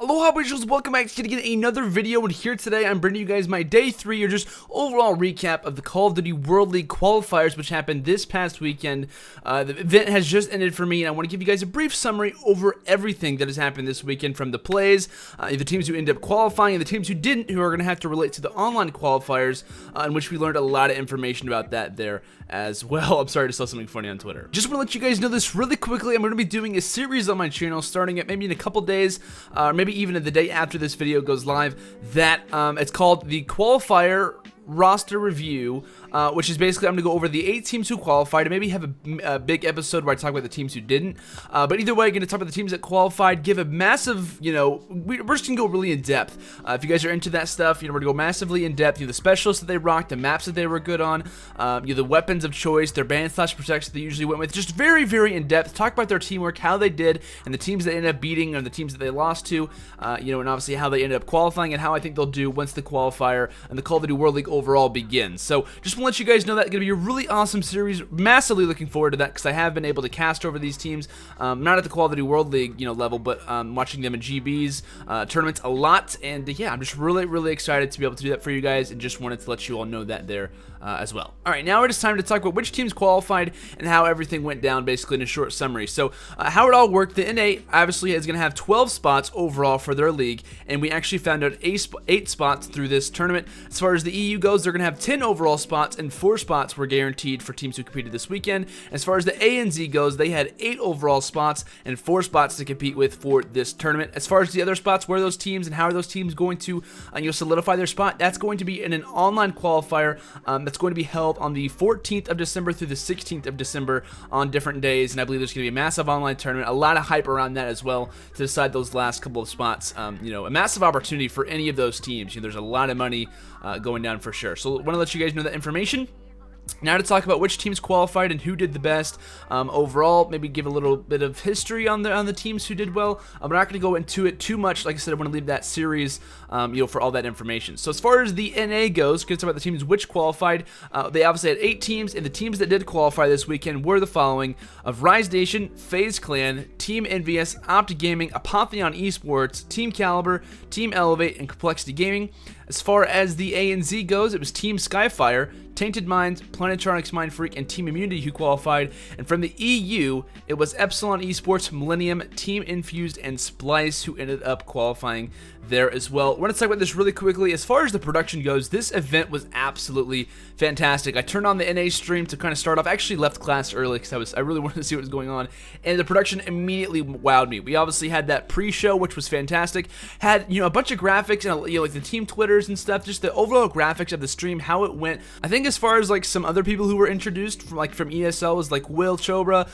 Aloha Visuals, welcome back to get another video, and here today I'm bringing you guys my day 3 or just overall recap of the Call of Duty World League qualifiers which happened this past weekend. The event has just ended for me, and I want to give you guys a brief summary over everything that has happened this weekend, from the plays, the teams who ended up qualifying, and the teams who didn't, who are going to have to relate to the online qualifiers, in which we learned a lot of information about that there as well. I'm sorry to saw something funny on Twitter. Just want to let you guys know this really quickly. I'm going to be doing a series on my channel starting at maybe in a couple days, maybe even the day after this video goes live, that it's called the Qualifier roster review, which is basically I'm going to go over the 8 teams who qualified and maybe have a big episode where I talk about the teams who didn't, but either way I'm going to talk about the teams that qualified, give a massive, we're just going to go really in depth. If you guys are into that stuff, we're going to go massively in depth, the specialists that they rocked, the maps that they were good on, the weapons of choice, their band slash protects that they usually went with, just very, very in depth, talk about their teamwork, how they did, and the teams that ended up beating and the teams that they lost to, and obviously how they ended up qualifying and how I think they'll do once the qualifier and the Call of Duty World League overall begins. So just want to let you guys know that it's going to be a really awesome series. Massively looking forward to that because I have been able to cast over these teams, not at the Call of Duty World League level, but watching them in GBs tournaments a lot, and yeah, I'm just really excited to be able to do that for you guys, and just wanted to let you all know that there as well. Alright, now it is time to talk about which teams qualified and how everything went down, basically in a short summary. So how it all worked: the NA obviously is going to have 12 spots overall for their league, and we actually found out 8 spots through this tournament. As far as the EU goes, they're going to have 10 overall spots, and 4 spots were guaranteed for teams who competed this weekend. As far as the ANZ goes, they had 8 overall spots and 4 spots to compete with for this tournament. As far as the other spots, where are those teams and how are those teams going to solidify their spot? That's going to be in an online qualifier that's going to be held on the 14th of December through the 16th of December on different days, and I believe there's going to be a massive online tournament, a lot of hype around that as well to decide those last couple of spots. A massive opportunity for any of those teams. There's a lot of money going down for sure. So I want to let you guys know that information. Now to talk about which teams qualified and who did the best overall. Maybe give a little bit of history on the teams who did well. I'm not going to go into it too much. Like I said, I want to leave that series for all that information. So as far as the NA goes, let's talk about the teams which qualified. They obviously had 8 teams, and the teams that did qualify this weekend were the following: of Rise Nation, FaZe Clan, Team Envious, Opti Gaming, Apotheon Esports, Team Caliber, Team Elevate, and Complexity Gaming. As far as the ANZ goes, it was Team Skyfire, Tainted Minds, Planetronics Mindfreak, and Team Immunity who qualified. And from the EU, it was Epsilon Esports, Millennium, Team Infused, and Splice who ended up qualifying there as well. We're going to talk about this really quickly. As far as the production goes, this event was absolutely fantastic. I turned on the NA stream to kind of start off. I actually left class early because I really wanted to see what was going on, and the production immediately wowed me. We obviously had that pre-show, which was fantastic. Had a bunch of graphics and like the team Twitters and stuff. Just the overall graphics of the stream, how it went. I think as far as like some other people who were introduced from ESL was like Will Chobra.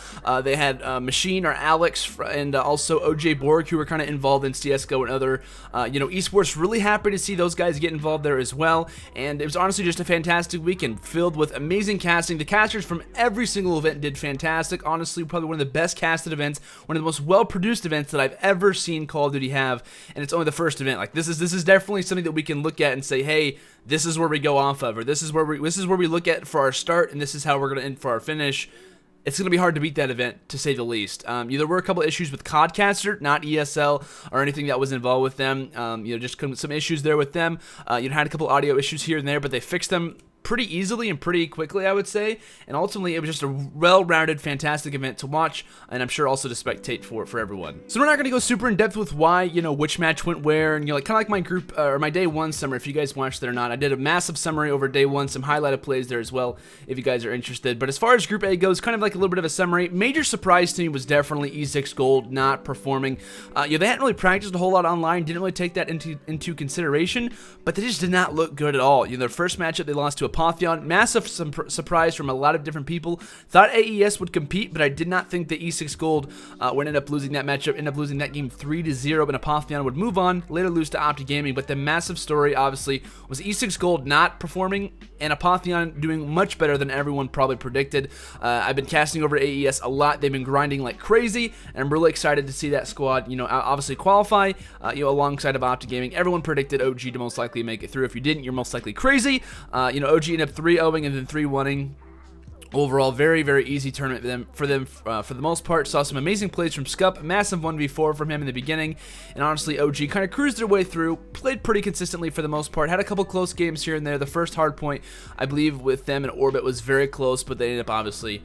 They had Machine or Alex, and also OJ Borg, who were kind of involved in CS:GO and other esports. Really happy to see those guys get involved there as well, and it was honestly just a fantastic weekend filled with amazing casting. The casters from every single event did fantastic. Honestly, probably one of the best casted events, one of the most well-produced events that I've ever seen Call of Duty have, and it's only the first event. Like this is definitely something that we can look at and say, hey, this is where we go off of, or this is where we look at for our start, and this is how we're going to end for our finish. It's going to be hard to beat that event, to say the least. There were a couple issues with CODcaster, not ESL or anything that was involved with them. Just some issues there with them. Had a couple audio issues here and there, but they fixed them pretty easily and pretty quickly, I would say, and ultimately it was just a well-rounded, fantastic event to watch, and I'm sure also to spectate for everyone. So we're not going to go super in depth with why, which match went where, and kind of like my group or my day 1 summary. If you guys watched that or not, I did a massive summary over day 1, some highlighted plays there as well, if you guys are interested. But as far as Group A goes, kind of like a little bit of a summary. Major surprise to me was definitely E6 Gold not performing. They hadn't really practiced a whole lot online, didn't really take that into consideration, but they just did not look good at all. Their first matchup they lost to Apotheon. Massive surprise from a lot of different people. Thought AES would compete, but I did not think that E6 Gold would end up losing that matchup, end up losing that game 3-0, and Apotheon would move on, later lose to Opti Gaming. But the massive story, obviously, was E6 Gold not performing, and Apotheon doing much better than everyone probably predicted. I've been casting over AES a lot. They've been grinding like crazy, and I'm really excited to see that squad, obviously qualify, alongside of Opti Gaming. Everyone predicted OG to most likely make it through. If you didn't, you're most likely crazy. OG ended up 3-0ing and then 3-1ing. Overall, very easy tournament for them for the most part. Saw some amazing plays from Scup, massive 1v4 from him in the beginning, and honestly, OG kind of cruised their way through, played pretty consistently for the most part, had a couple close games here and there. The first hard point, I believe, with them in Orbit was very close, but they ended up obviously,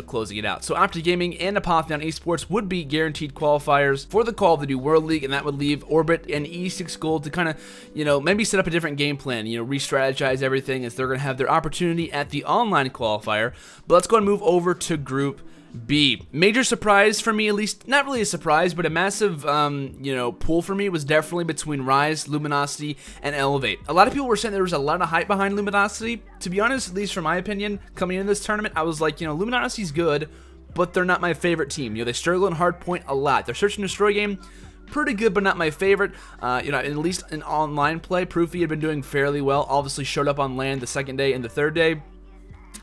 closing it out. So Opti Gaming and Apotheon Esports would be guaranteed qualifiers for the Call of Duty World League, and that would leave Orbit and E6 Gold to kind of, maybe set up a different game plan, re-strategize everything, as they're going to have their opportunity at the online qualifier. But let's go and move over to Group B. Major surprise for me, at least, not really a surprise, but a massive, pool for me was definitely between Rise, Luminosity, and Elevate. A lot of people were saying there was a lot of hype behind Luminosity. To be honest, at least from my opinion, coming into this tournament, I was like, Luminosity's good, but they're not my favorite team. They struggle in hardpoint a lot. Their search and destroy game, pretty good, but not my favorite. At least in online play, Proofy had been doing fairly well. Obviously showed up on land the second day and the third day.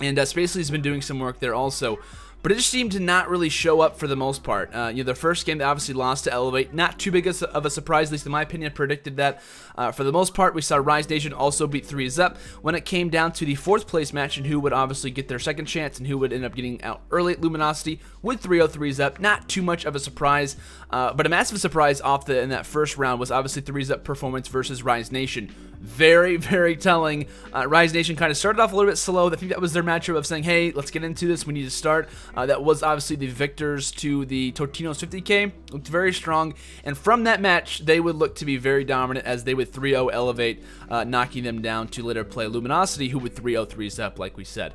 And Spacely's been doing some work there also. But it just seemed to not really show up for the most part. The first game they obviously lost to Elevate. Not too big of a surprise, at least in my opinion. Predicted that. For the most part, we saw Rise Nation also beat 3-Up when it came down to the 4th place match and who would obviously get their second chance and who would end up getting out early at Luminosity with 3-0-3-Up. Not too much of a surprise, but a massive surprise in that first round was obviously 3-Up performance versus Rise Nation. Very telling. Rise Nation kind of started off a little bit slow. I think that was their matchup of saying, hey, let's get into this. We need to start. That was obviously the victors to the Totino's 50K. Looked very strong. And from that match, they would look to be very dominant as they would 3-0 Elevate, knocking them down to later play Luminosity, who would 3-0 3-Up, like we said.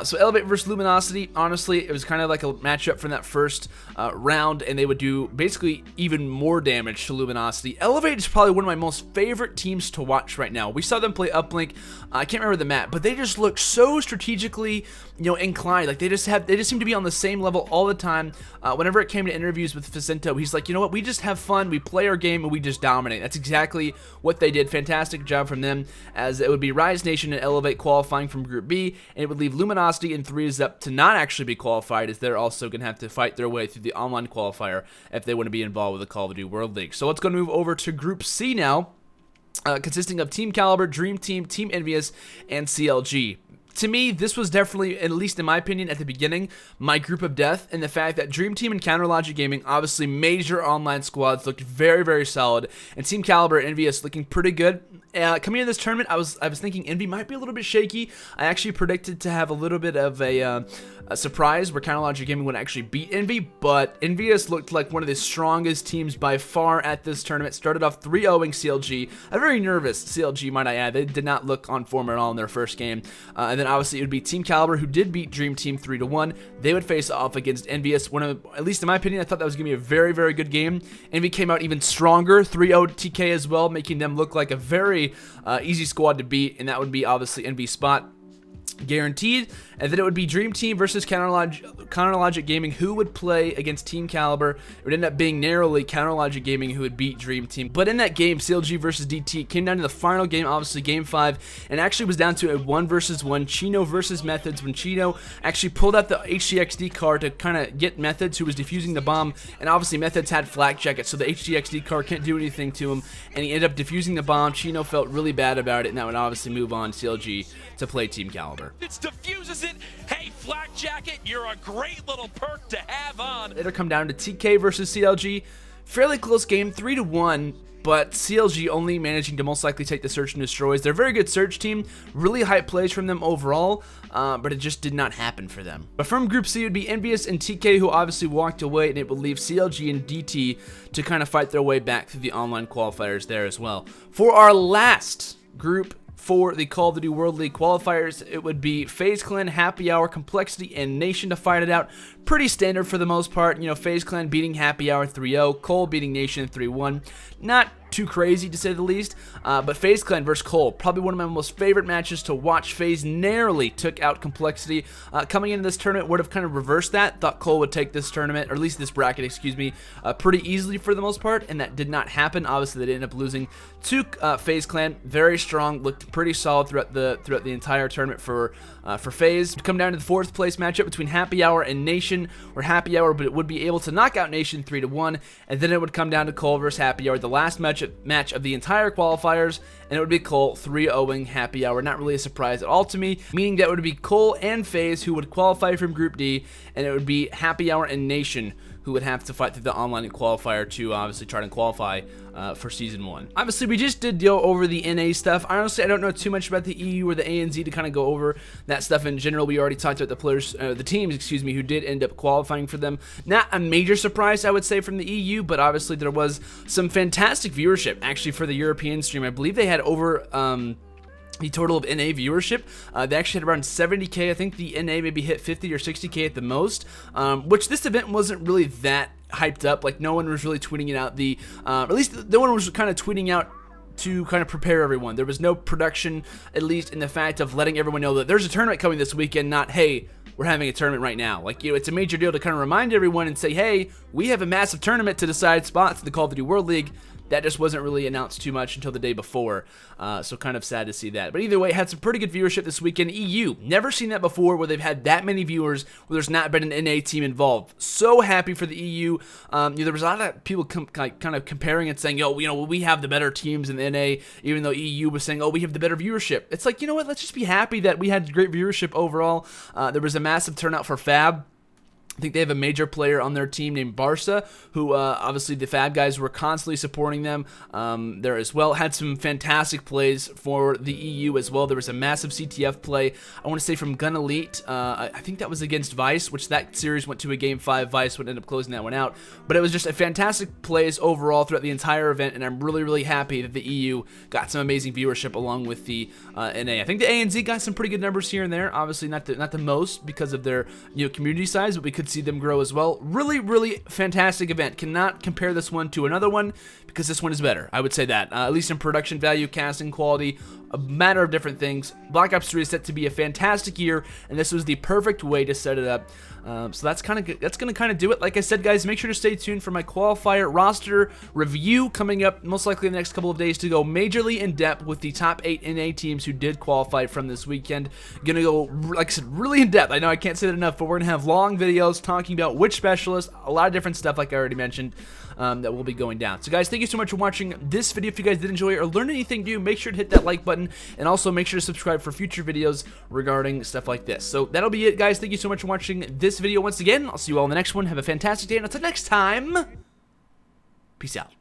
So Elevate versus Luminosity, honestly, it was kind of like a matchup from that first round, and they would do basically even more damage to Luminosity. Elevate is probably one of my most favorite teams to watch right now. We saw them play Uplink. I can't remember the map, but they just look so strategically, inclined. Like they just seem to be on the same level all the time. Whenever it came to interviews with Vicento, he's like, you know what, we just have fun, we play our game, and we just dominate. That's exactly what they did. Fantastic job from them, as it would be Rise Nation and Elevate qualifying from Group B, and it would leave Luminosity and 3-Up to not actually be qualified, as they're also going to have to fight their way through the online qualifier if they want to be involved with the Call of Duty World League. So let's go and move over to Group C now, consisting of Team Caliber, Dream Team, Team Envious, and CLG. To me, this was definitely, at least in my opinion, at the beginning, my group of death, and the fact that Dream Team and Counter Logic Gaming, obviously major online squads, looked very solid, and Team Caliber and Envious looking pretty good. Coming into this tournament, I was thinking Envy might be a little bit shaky. I actually predicted to have a little bit of a surprise where Counter Logic Gaming would actually beat Envy, but Envious looked like one of the strongest teams by far at this tournament. Started off 3-0ing CLG. A very nervous CLG, might I add. They did not look on form at all in their first game. And then obviously it would be Team Caliber, who did beat Dream Team 3-1. They would face off against Envious. At least in my opinion, I thought that was going to be a very good game. Envy came out even stronger, 3-0 TK as well, making them look like a very easy squad to beat, and that would be obviously Envy spot guaranteed. And then it would be Dream Team versus Counter Logic Gaming, who would play against Team Caliber. It would end up being narrowly Counter Logic Gaming who would beat Dream Team. But in that game, CLG versus DT, it came down to the final game, obviously Game 5, and actually was down to a 1 versus 1, Chino versus Methods, when Chino actually pulled out the HDXD car to kind of get Methods, who was defusing the bomb, and obviously Methods had flak jacket, so the HDXD car can't do anything to him, and he ended up defusing the bomb. Chino felt really bad about it, and that would obviously move on CLG to play Team Caliber. It diffuses it. Hey, flak jacket, you're a great little perk to have on. It'll come down to TK versus CLG. Fairly close game, 3-1, but CLG only managing to most likely take the search and destroys. They're a very good search team, really hype plays from them overall, but it just did not happen for them. But from Group C, it would be Envious and TK, who obviously walked away, and it would leave CLG and DT to kind of fight their way back through the online qualifiers there as well. For our last group, for the Call of Duty World League qualifiers, it would be FaZe Clan, Happy Hour, Complexity, and Nation to fight it out. Pretty standard for the most part. FaZe Clan beating Happy Hour 3-0, Cole beating Nation 3-1. Not too crazy to say the least, but FaZe Clan versus Cole, probably one of my most favorite matches to watch. FaZe narrowly took out Complexity. Coming into this tournament, would have kind of reversed that. Thought Cole would take this tournament, or at least this bracket, excuse me, pretty easily for the most part, and that did not happen. Obviously, they ended up losing to FaZe Clan. Very strong, looked pretty solid throughout the entire tournament for FaZe. Come down to the 4th place matchup between Happy Hour and Nation. Nation or Happy Hour, but it would be able to knock out Nation 3-1, and then it would come down to Cole versus Happy Hour, the last match of the entire qualifiers, and it would be Cole 3-0ing Happy Hour. Not really a surprise at all to me, meaning that it would be Cole and FaZe who would qualify from Group D, and it would be Happy Hour and Nation who would have to fight through the online qualifier to obviously try to qualify for Season 1. Obviously, we just did go over the NA stuff. Honestly, I don't know too much about the EU or the ANZ to kind of go over that stuff in general. We already talked about the players, the teams, excuse me, who did end up qualifying for them. Not a major surprise, I would say, from the EU, but obviously there was some fantastic viewership, actually, for the European stream. I believe they had over the total of NA viewership. They actually had around 70K. I think the NA maybe hit 50 or 60K at the most, which this event wasn't really that hyped up. Like, no one was really tweeting it out. At least no one was kind of tweeting out to kind of prepare everyone. There was no production, at least in the fact of letting everyone know that there's a tournament coming this weekend, not, hey, we're having a tournament right now. Like, you know, it's a major deal to kind of remind everyone and say, hey, we have a massive tournament to decide spots in the Call of Duty World League. That just wasn't really announced too much until the day before, so kind of sad to see that. But either way, had some pretty good viewership this weekend. EU, never seen that before where they've had that many viewers where there's not been an NA team involved. So happy for the EU. There was a lot of people kind of comparing and saying, yo, you know, we have the better teams in the NA, even though EU was saying, oh, we have the better viewership. It's like, you know what, let's just be happy that we had great viewership overall. There was a massive turnout for Fab. I think they have a major player on their team named Barca, who obviously the Fab guys were constantly supporting them there as well. Had some fantastic plays for the EU as well. There was a massive CTF play, I want to say from Gun Elite. I think that was against Vice, which that series went to a Game 5. Vice would end up closing that one out. But it was just a fantastic plays overall throughout the entire event, and I'm really, really happy that the EU got some amazing viewership along with the NA. I think the ANZ got some pretty good numbers here and there. Obviously not the most because of their community size, but we could see them grow as well. Really, really fantastic event. Cannot compare this one to another one because this one is better. I would say that. At least in production value, casting quality, a matter of different things. Black Ops 3 is set to be a fantastic year, and this was the perfect way to set it up. So that's going to kind of do it. Like I said, guys, make sure to stay tuned for my qualifier roster review coming up most likely in the next couple of days to go majorly in depth with the top 8 NA teams who did qualify from this weekend. Gonna go, like I said, really in depth. I know I can't say that enough, but we're gonna have long videos talking about which specialists, a lot of different stuff like I already mentioned, that will be going down. So guys, thank you so much for watching this video. If you guys did enjoy it or learn anything new, make sure to hit that like button, and also make sure to subscribe for future videos regarding stuff like this. So that'll be it, guys. Thank you so much for watching this video once again. I'll see you all in the next one. Have a fantastic day, and until next time, peace out.